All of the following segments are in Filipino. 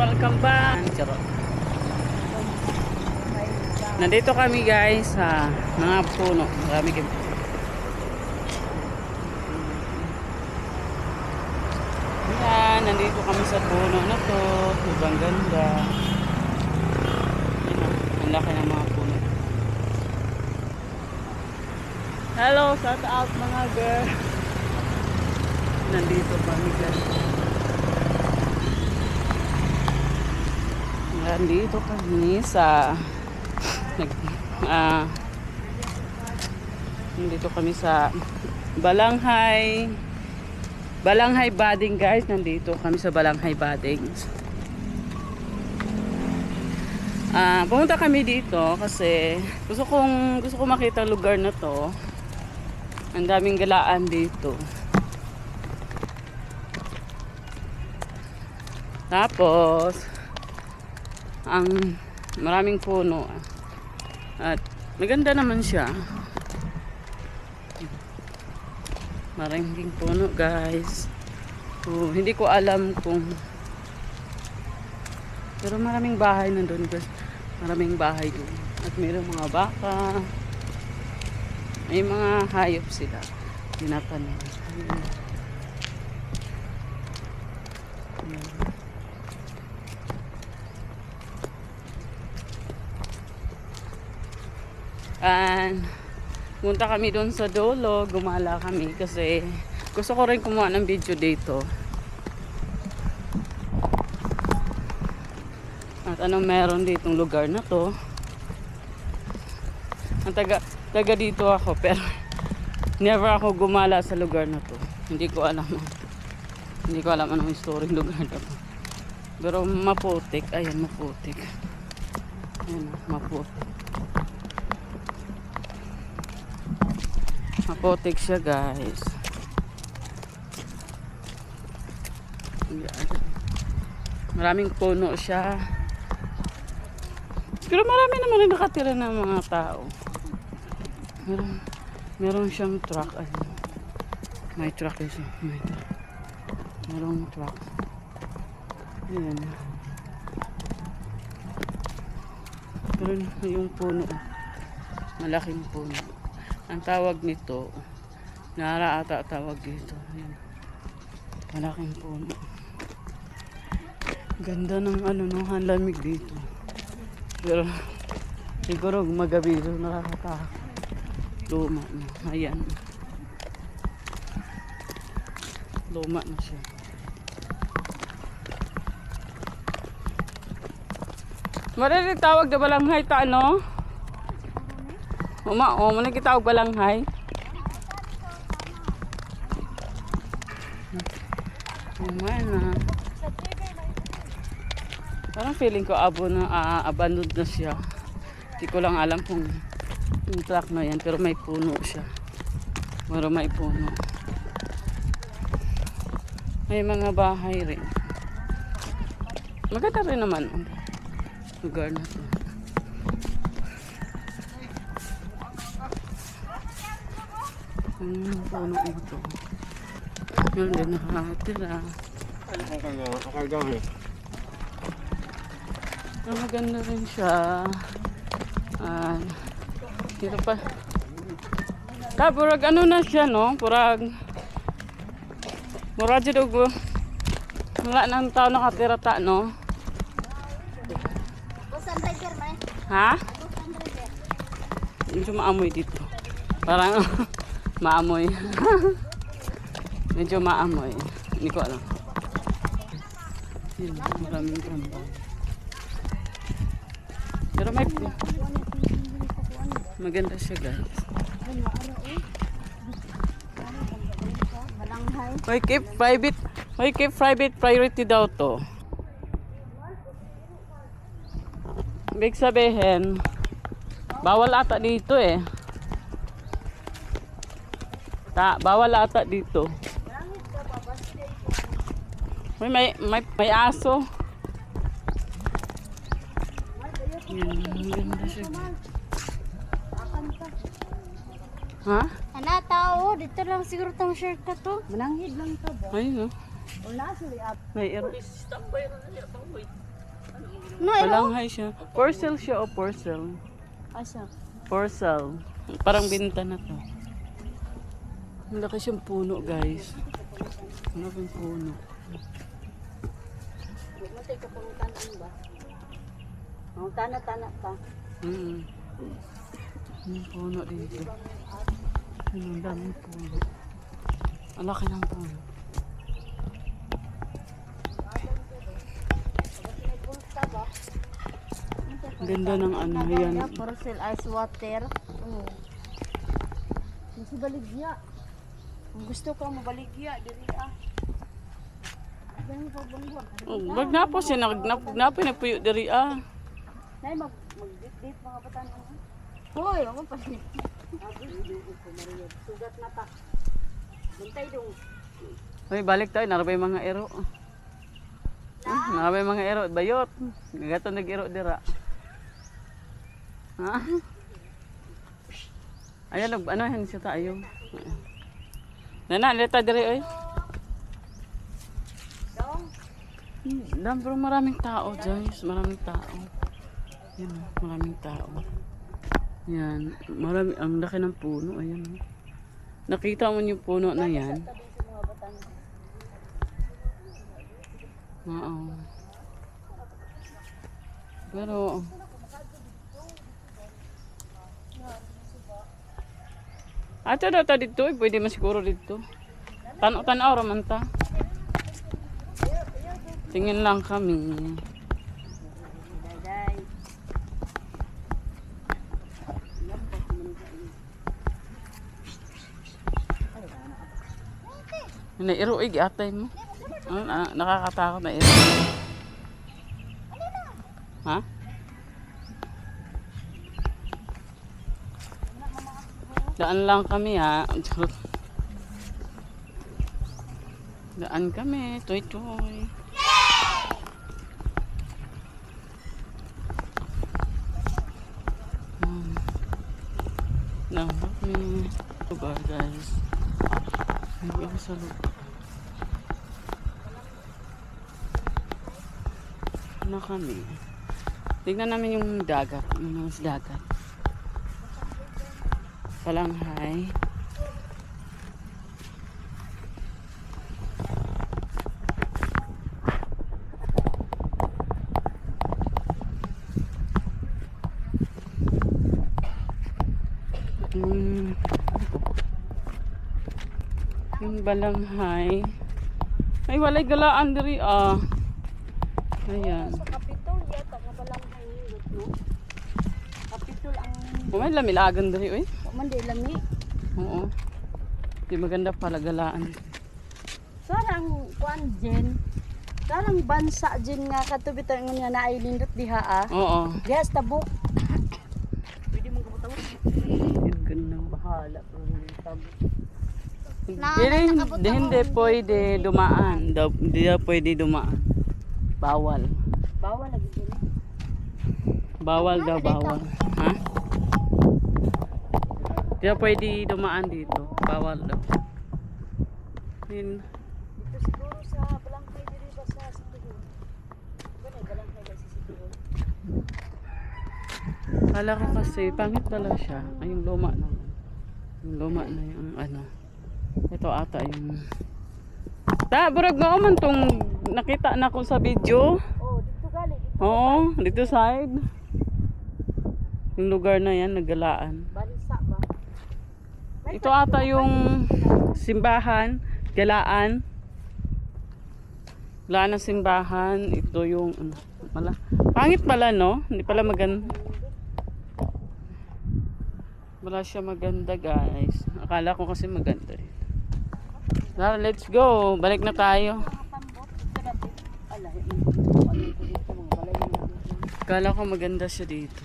welcome back. Charot. Nandito kami guys sa mga puno. Marami kami. Yan, nandito kami sa puno na to. Ibang ganda. Yan, ang laki ng mga puno. Hello, shout out mga girl. Nandito kami guys. Nandito kami sa nandito kami sa Balanghay Bading guys. Nandito kami sa Balanghay Bading. Pumunta kami dito kasi gusto kong makita lugar na to. Ang daming galaan dito. Tapos ang maraming puno at maganda naman siya. Maraming puno guys. Hindi ko alam kung, pero maraming bahay nandun guys. Maraming bahay doon at mayroong mga baka, may mga hayop sila tinatanim. And punta kami doon sa dulo, gumala kami kasi gusto ko rin kumuha ng video dito. At anong meron ditong lugar na to. Ang taga dito ako pero never ako gumala sa lugar na to. Hindi ko alam anong history ng lugar na to. Pero maputik, ayan maputik. Ayan maputik. Maputik siya guys. Maraming puno siya. Pero marami naman rin nakatira ng mga tao. Meron siyang truck. Ayun. May truck siya. Merong truck. Ayan. Pero yung puno. Malaking puno. Ang tawag nito, Nara ata tawag dito. Ayan. Malaking puno. Ganda ng ang lamig dito. Pero siguro magabi ito nakakatakot. Luma na. Ayan. Luma na siya. Marami tawag na balanghay ta ano? Mana kita tawag balanghay. Mana? Parang feeling ko abandoned na siya. Hindi ko lang alam kung yung truck na yan, pero may puno siya. May puno. May mga bahay rin. Maganda rin naman ang lugar na to. Puno ito. Meron din nakatira. Maganda rin siya. Dito pa. Purag ano na siya, no? Murag dugo. Wala nang tao nakatira ta, no? Ha? Medyo maamoy dito. Parang maamoy. Medyo maamoy. Hindi ko alam. Maraming tambay. Pero may maganda siya guys. Keep private priority daw to. Ibig sabihin, bawal ata dito eh. Bawal ata dito. May aso. Ganda siya. Ha? Ana tao, dito lang siguro tong shortcut to. Mananghid lang to ba? Ayun, no? Wala sila up. May iro. No, Balanghay siya. For sale siya o for sale? asa. For sale. Parang binta na to. Ang laki siyang puno, guys. Ang laki yung puno. Matay ka pang tanan ba? Ang tana-tana ka. Ang puno dito. Ang daming puno. Ang laki ng puno. Ang ganda ng ano, yan. For sale ice water. Oo. Mas baligya. Kung gusto ka mabaligya, dili ah. Ganun pa bangbuan. Wag na po siya, nagnapoy na puyo diri ah. Nay mag-date mga batan mo. Hoy, ako pa ni. Sugat na ta. Bantay dong. Hoy, balik tayo, narabay mga ero. Narabay mga ero, bayot. Gato nag-ero dira. Ha? Ayan, ano yan siya tayo. Nana, leta diri oy. Dam, pero maraming tao, guys. Maraming tao. Yan, maraming tao. Yan, marami, ang laki ng puno. Ayan. Nakita mo yung puno na yan? Oo. Pero, ato daw ta dito, pwede masiguro dito. Tanaw-tanaw raman ta. Tingin lang kami. Nairo ig atay mo. Nakakatakot na iro. Ha? Daan lang kami ha. Daan kami, toy-toy. Nahak may lugar guys. Hindi ako sa lugar. Ano kami? Tignan namin yung dagat. Yung mga dagat. Balanghay. Yung balanghay. Ay, walay galaan diri ah. Ayan. Sa Kapitol yata nga balanghay no. Kapitol ang May lamilagan diri oy. man di lami. Oo. Di maganda pala galaan. Sarang kuan jen. Sarang bansa jen nga katubitan nga naay lindot diha ah. Oo. Diha sa tabok. Pwede mong kabutaw. Ganda bahala pero tabok. Na- Hindi pwede dumaan. Hindi pwede dumaan. Bawal. Bawal lagi din. Bawal daw, bawal. Ha? Hindi pwede dumaan dito. Bawal daw. Yun. Dito siguro sa balanghay diri ba sa Situhon. Ganay balanghay ba sa Situhon. Kala ko kasi, pangit pala siya. Ay, yung luma na. Yung luma na yung ano. Ito ata yung... Burag nga man tong nakita na ko sa video. Oh, dito gali. Dito. Oo, dito side. Yung lugar na yan, nagalaan. Balisa ba? Ito ata yung simbahan, galaan. Galaan ng simbahan. Ito yung... Pangit pala, no? Hindi pala maganda. Wala siya maganda, guys. Akala ko kasi maganda rin. Tara, let's go. Balik na tayo. Akala ko maganda siya dito.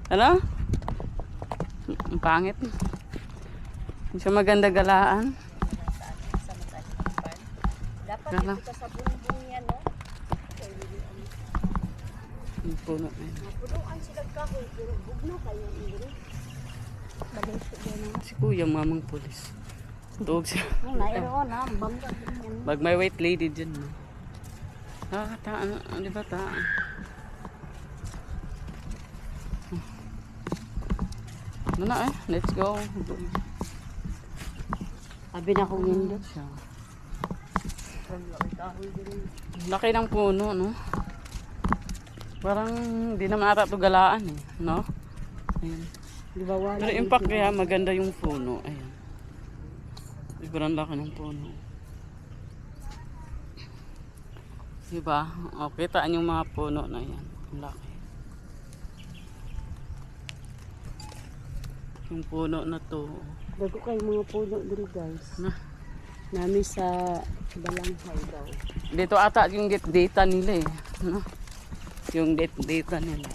Ano? Ang pangit. Hindi siya maganda galaan. Dapat Kala. dito sa bumbong yan, no? Yung puno na yun. Punuan sila kahoy, pero bugno kayo, Ingrid. Bagay siya dyan, no? Si Kuya, mamang pulis. Tuog siya. Ang nairoon ha, bangga din yan. Pag may white lady dyan. No? Taan, di ba taan? Ano na let's go. Sabi na kong nindot. Siya. Laki ng puno, no? Parang di naman ata ito galaan, eh. No? Ayan. Di ba wala? Pero impact kaya maganda yung puno. Ayan. Sobrang laki ng puno. Diba? O, kitaan yung mga puno na yan. Ang laki. Yung puno na to. Dago kayo mga puno dito guys. Na. Nami sa Balanghay daw. Dito ata yung data nila eh. No? Yung data nila.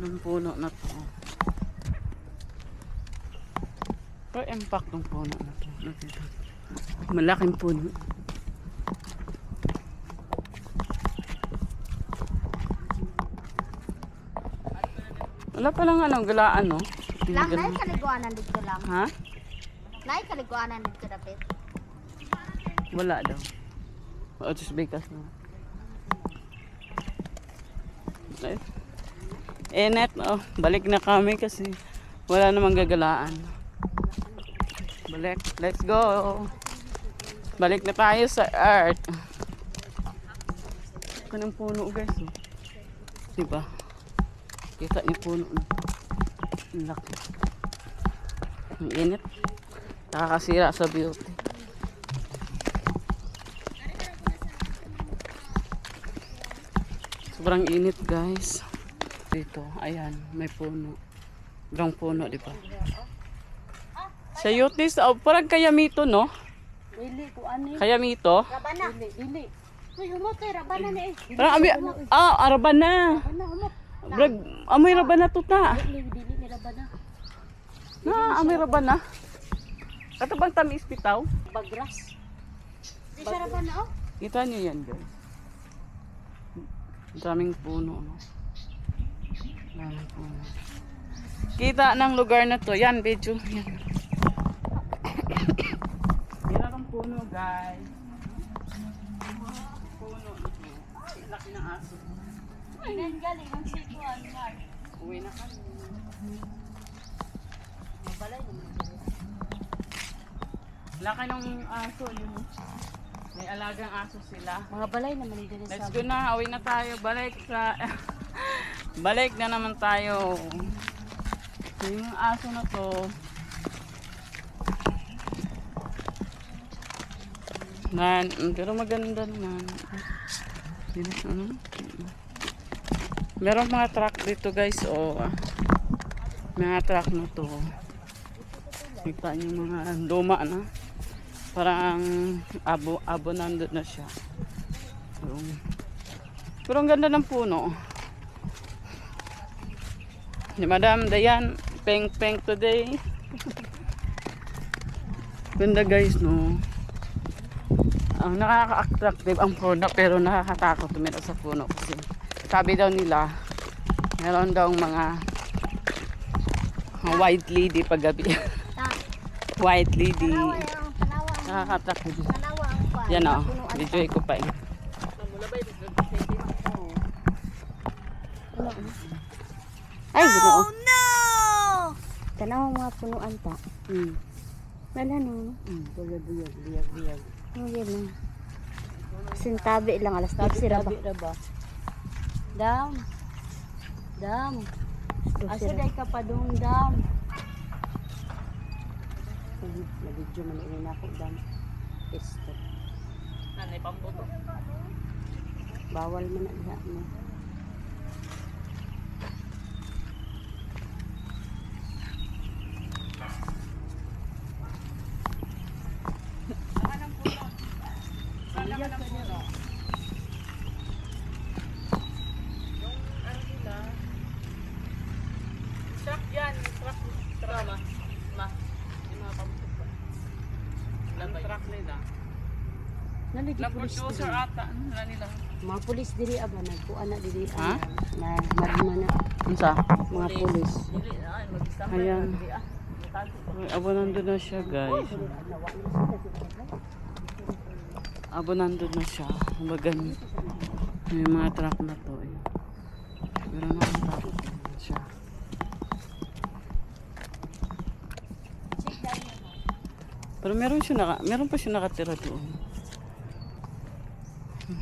Ang puno na to. Pero impact ng puno na to. Malaking puno. Wala palang anong galaan, no? Lang, naay kaliguanan dito lang. Ha? Naay kaliguanan dito dapit. Wala daw. O, just bigas na. Okay. Net, oh, balik na kami kasi wala namang gagalaan. Balik, let's go. Balik na tayo sa earth. Ito ng puno guys, oh. Diba? Kita niyo puno. Ang laki. Ang init. Nakakasira sa beauty. Sobrang init guys. Dito, ayan, may puno. Sobrang puno, di ba? Sa Yutis, oh, parang kayamito, no? Dili ko ani. Kayamito. Rabana. Dili. Uy, humot kay rabana na eh. Parang arabana. Rabana humot. Brag, amoy rabana to ta. Dili ni rabana. Na, amoy rabana. Kato bang tamis pitaw? Bagras. Di siya rabana oh. Kita niyo yan, guys. Daming puno, no? Daming puno. Kita ng lugar na to. Yan, video. Yan. Yan ang puno, guys. Puno. Ay, laki ng aso. Ngayon galing ang sikuan nga. Uwi na kami. Mabalay naman. Laki ng aso, yun. May alagang aso sila. Mga balay naman dito Let's sa. go na. Uwi na tayo. Balik sa... Balik na naman tayo. So, yung aso na to... pero maganda naman. Ano? Meron mga truck dito guys. O, mga truck na to. Kita niyo mga luma na. Parang abo nandun na siya. Pero ang ganda ng puno. Ni Madam Dayan, peng today. Ganda guys, no. Ang nakaka-attractive ang puno pero nakakatakot tumira sa puno kasi sabi daw nila meron daw mga white lady paggabi. White lady. Nakaka-attractive. Yan o, video ko pa eh. Ay, ginoo. Oh no! Tanaw mga punuan ta. Wala no. Buyag. Oh, yan lang. Sintabi lang alas 12 sira ba? Dam. Asa day ka pa dong dam. Nabidyo man rin ako dam. Esto. Nanay pambuto. Bawal man na diha mo. Truck yan, truck. Ma. Yung mga pambuto pa. Ilang truck nila. Nalagi pulis Nag-producer diri. ata. Ano na nila? Mga pulis diri aba nagkuan na diri. Ha? Na marima na Unsa? mga pulis. Ayan. Abo nandun na siya guys. Abo nandun na siya. Bagan. May mga truck na to eh. Pero nakatakot na siya. Pero meron pa siya nakatira doon.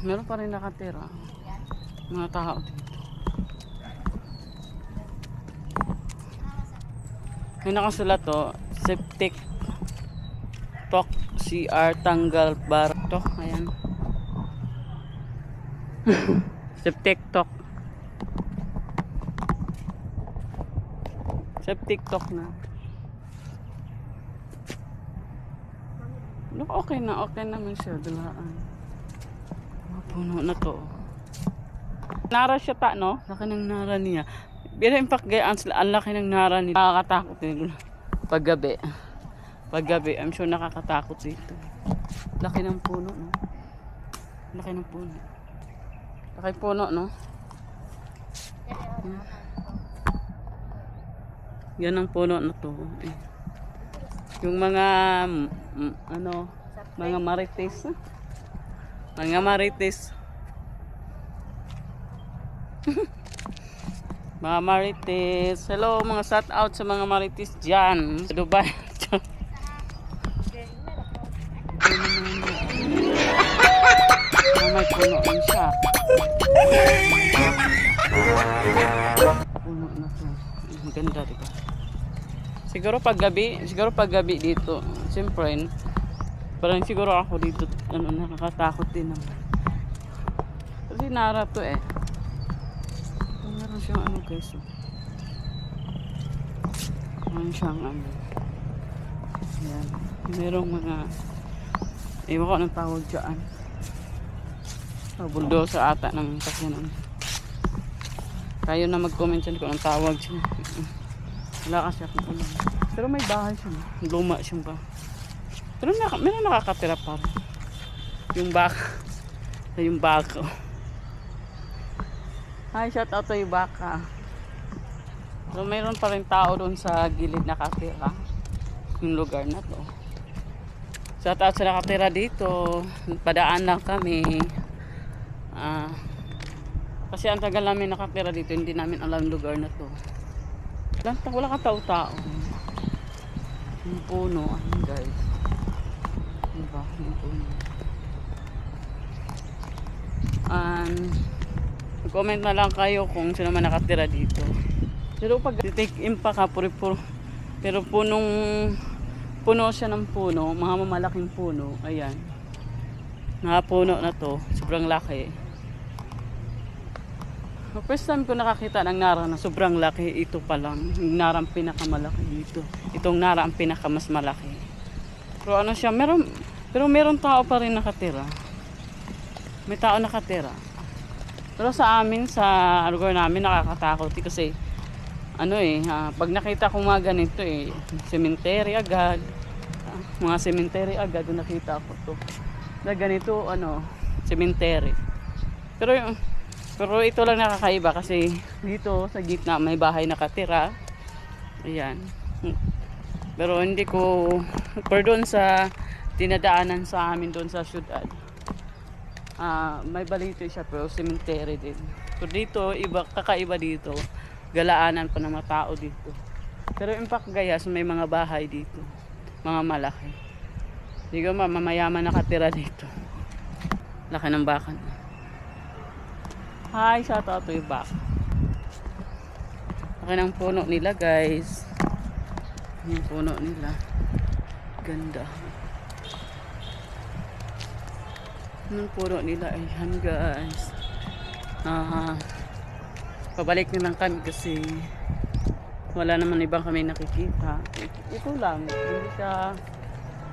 Meron pa rin nakatira. Mga tao dito. May nakasulat to, septic tok CR tanggal bar to. Ayan. Septic tok. Septic tok na. Look, okay naman siya. Dulaan. Mga puno na to. Nara siya ta, no? Laki ng nara niya. Pero in fact, gayaan sila, ang laki ng nara niya. Nakakatakot din. Paggabi. Paggabi, I'm sure nakakatakot dito. Laki ng puno, no? Laki ng puno. Laki puno, no? Yan ang puno na to. Yung mga mga marites. Mga marites. Mga marites. Hello, mga shout out sa mga marites dyan sa Dubai. May puno rin siya. Puno na to. Maganda, diba? Siguro pag gabi dito, siyempre, parang siguro ako dito, nakakatakot din naman. Kasi nara to eh. Meron siyang guys. Meron siyang Ayan. Merong mga, ewan ko anong tawag dyan. Bulldozer ata ng kasyanan. Kayo na mag-comment dyan kung anong tawag siya. Wala kasi akong alam. Pero may bahay siya. Luma siyang bahay. Pero meron nakakatira pa rin. Yung baka. Yung baka. Hi, shout out to yung baka. So mayroon pa rin tao doon sa gilid nakatira. Yung lugar na to. Shout out sa nakatira dito. Padaan lang kami. Kasi ang tagal namin nakatira dito. Hindi namin alam yung lugar na to. Wala ka tao-tao. Yung puno, guys. Diba? Yung puno. Comment na lang kayo kung sino man nakatira dito. Pero pag take in pa ka, pero puno siya ng puno, mga mamalaking puno. Ayan. Mga puno na to, sobrang laki. First time ko nakakita ng nara na sobrang laki, ito pa lang. Yung nara ang pinakamalaki dito. Itong nara ang pinakamas malaki. Pero ano siya, meron tao pa rin nakatira. May tao nakatira. Pero sa amin, sa lugar namin, nakakatakot. Kasi, pag nakita ko mga ganito cemetery agad. Mga cemetery agad, nakita ko to. Na ganito, cemetery. Pero ito lang nakakaiba kasi dito sa gitna may bahay nakatira. Ayan. Pero hindi ko, pero doon sa dinadaanan sa amin doon sa syudad, may balito siya pero cemetery din. Pero dito, kakaiba dito, galaanan pa ng mga tao dito. Pero in fact Gayas, may mga bahay dito, mga malaki. Hindi ko mamayaman nakatira dito. Laki ng bakan. Hi, shout out to you back. Laki ng puno nila guys. Yung puno nila. Ganda. Yung puno nila. Ayan guys. Pabalik na lang kami kasi wala naman ibang kami nakikita. Ito lang. Hindi siya.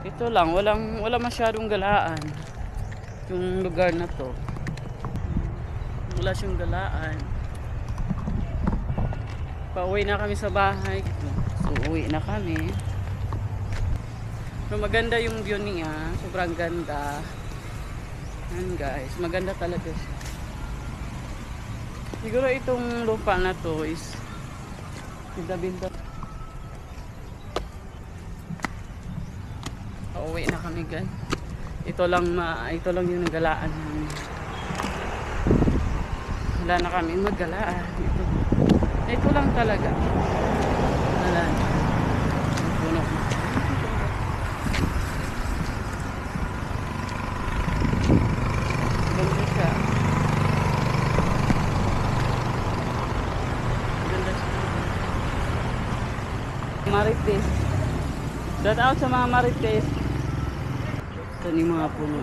Ito lang. Wala masyadong galaan. Yung lugar na to. Wala siyang galaan. Pauwi na kami sa bahay. So, uwi na kami. Pero maganda yung view niya. Sobrang ganda. Yan guys, maganda talaga siya. Siguro itong lupa na to is binda-binda. Pauwi na kami guys. Ito lang yung nagalaan namin. Wala na kami maggalaan. Ito lang talaga. Wala na. Puno na. Ganda siya. Ganda siya. Marites. Shout out sa mga Marites. Ito ni mga puno.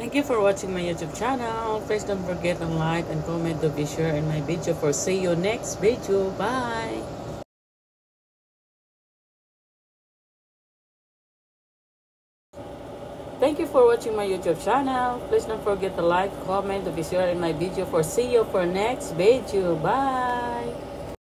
Thank you for watching my YouTube channel. Please don't forget to like and comment to be sure in my video for see you next video. Bye! Thank you for watching my YouTube channel. Please don't forget to like, comment to be sure in my video for see you for next video. Bye!